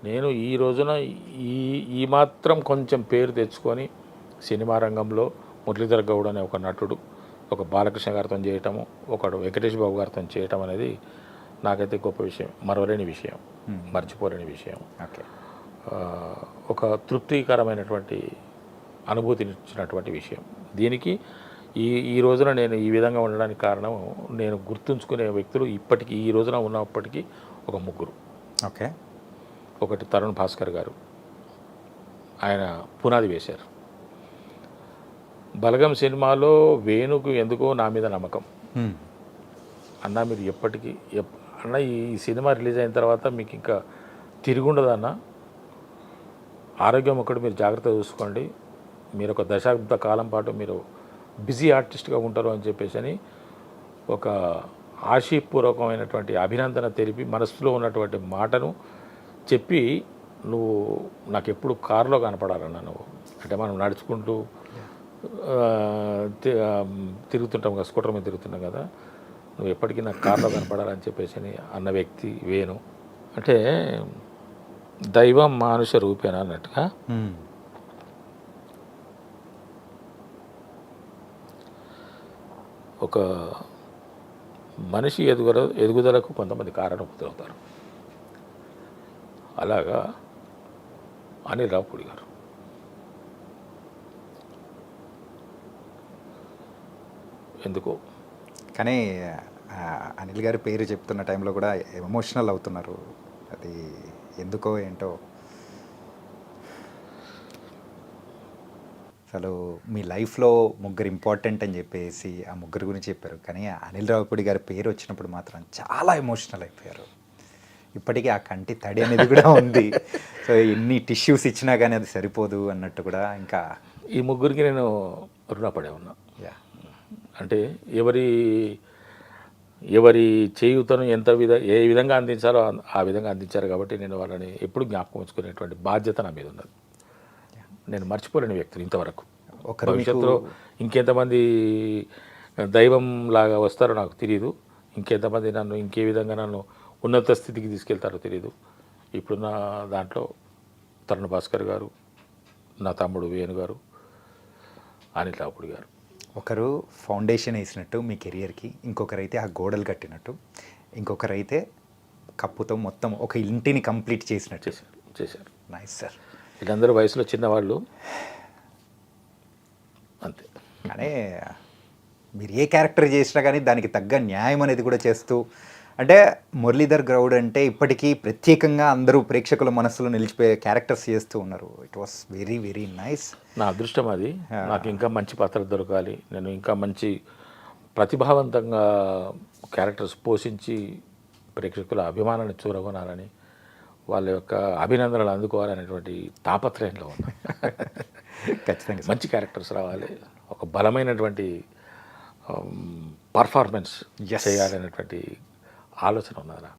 నేను ఈ రోజున ఈ ఈ మాత్రం కొంచెం పేరు తెచ్చుకొని సినిమా రంగంలో మురళీధర్ గౌడ్ అనే ఒక నటుడు ఒక బాలకృష్ణ గారితో చేయటము ఒకడు వెంకటేష్ బాబు గారితో చేయటం అనేది నాకైతే గొప్ప విషయం, మరవలేని విషయం, మర్చిపోలేని విషయం. ఓకే. ఒక తృప్తికరమైనటువంటి అనుభూతినిచ్చినటువంటి విషయం. దీనికి ఈ రోజున నేను ఈ విధంగా ఉండడానికి కారణం నేను గుర్తుంచుకునే వ్యక్తులు ఇప్పటికీ ఈ రోజున ఉన్నప్పటికీ ఒక ముగ్గురు. ఓకే. ఒకటి తరుణ్ భాస్కర్ గారు, ఆయన పునాది వేశారు. బలగం సినిమాలో వేణుకు ఎందుకో నా మీద నమ్మకం. అన్న మీరు ఎప్పటికీ అన్న ఈ సినిమా రిలీజ్ అయిన తర్వాత మీకు ఇంకా తిరుగుండదన్న, ఆరోగ్యం ఒకటి మీరు జాగ్రత్తగా చూసుకోండి, మీరు ఒక దశాబ్ద కాలం పాటు మీరు బిజీ ఆర్టిస్ట్గా ఉంటారు అని చెప్పేసి అని ఒక ఆశీపూర్వకమైనటువంటి అభినందన తెలిపి మనసులో ఉన్నటువంటి మాటను చెప్పి, నువ్వు నాకు ఎప్పుడు కారులో కనపడాలన్నా, నువ్వు అంటే మనం నడుచుకుంటూ తిరుగుతుంటాం కదా, స్కూటర్ మీద తిరుగుతుంటాం కదా, నువ్వు ఎప్పటికీ నాకు కారులో కనపడాలని చెప్పేసి అని అన్న వ్యక్తి వేణు. అంటే దైవం మానుష రూపేనా అన్నట్టుగా ఒక మనిషి ఎదుగుదలకు కొంతమంది కారణమవుతారు. అలాగా అనిల్ రావుపూడి గారు ఎందుకో కానీ అనిల్ గారి పేరు చెప్తున్న టైంలో కూడా ఎమోషనల్ అవుతున్నారు. అది ఎందుకో ఏంటో. అసలు మీ లైఫ్లో ముగ్గురు ఇంపార్టెంట్ అని చెప్పేసి ఆ ముగ్గురు గురించి చెప్పారు, కానీ అనిల్ రావుపూడి గారి పేరు వచ్చినప్పుడు మాత్రం చాలా ఎమోషనల్ అయిపోయారు. ఇప్పటికీ ఆ కంటి తడి అనేది కూడా ఉంది. సో ఎన్ని టిష్యూస్ ఇచ్చినా కానీ అది సరిపోదు అన్నట్టు కూడా. ఇంకా ఈ ముగ్గురికి నేను రుణపడే ఉన్నా. అంటే ఎవరి చేయూతను ఏ విధంగా అందించాలో ఆ విధంగా అందించారు కాబట్టి నేను వాళ్ళని ఎప్పుడు జ్ఞాపకం ఉంచుకునేటువంటి బాధ్యత నా మీద ఉన్నది. నేను మర్చిపోలేని వ్యక్తులు ఇంతవరకు. భవిష్యత్తులో ఇంకెంతమంది దైవం లాగా వస్తారో నాకు తెలియదు, ఇంకెంతమంది నన్ను ఇంకే విధంగా నన్ను ఉన్నత స్థితికి తీసుకెళ్తారో తెలియదు. ఇప్పుడున్న దాంట్లో తరుణ్ భాస్కర్ గారు, నా తమ్ముడు వేణు గారు, అనిల్ రావుపూడి గారు. ఒకరు ఫౌండేషన్ వేసినట్టు మీ కెరియర్కి, ఇంకొకరైతే ఆ గోడలు కట్టినట్టు, ఇంకొకరైతే కప్పుతో మొత్తం ఒక ఇంటిని కంప్లీట్ చేసినట్టు చేశారు. Nice sir. వీళ్ళందరూ వయసులో చిన్నవాళ్ళు అంతే. కానీ మీరు ఏ క్యారెక్టర్ చేసినా కానీ దానికి తగ్గ న్యాయం అనేది కూడా చేస్తూ, అంటే మురళీధర్ గౌడ్ అంటే ఇప్పటికీ ప్రత్యేకంగా అందరూ ప్రేక్షకుల మనసులో నిలిచిపోయే క్యారెక్టర్స్ చేస్తూ ఉన్నారు. It was very very nice. నా అదృష్టం అది. నాకు ఇంకా మంచి పాత్ర దొరకాలి, నేను ఇంకా మంచి ప్రతిభావంతంగా క్యారెక్టర్స్ పోషించి ప్రేక్షకుల అభిమానాన్ని చూరగొనాలని, వాళ్ళ యొక్క అభినందనలు అందుకోవాలనేటువంటి తాపత్రయంలో ఉన్నా. ఖచ్చితంగా మంచి క్యారెక్టర్స్ రావాలి, ఒక బలమైనటువంటి పర్ఫార్మెన్స్ చేయాలనేటువంటి ఆలోచన ఉన్నది.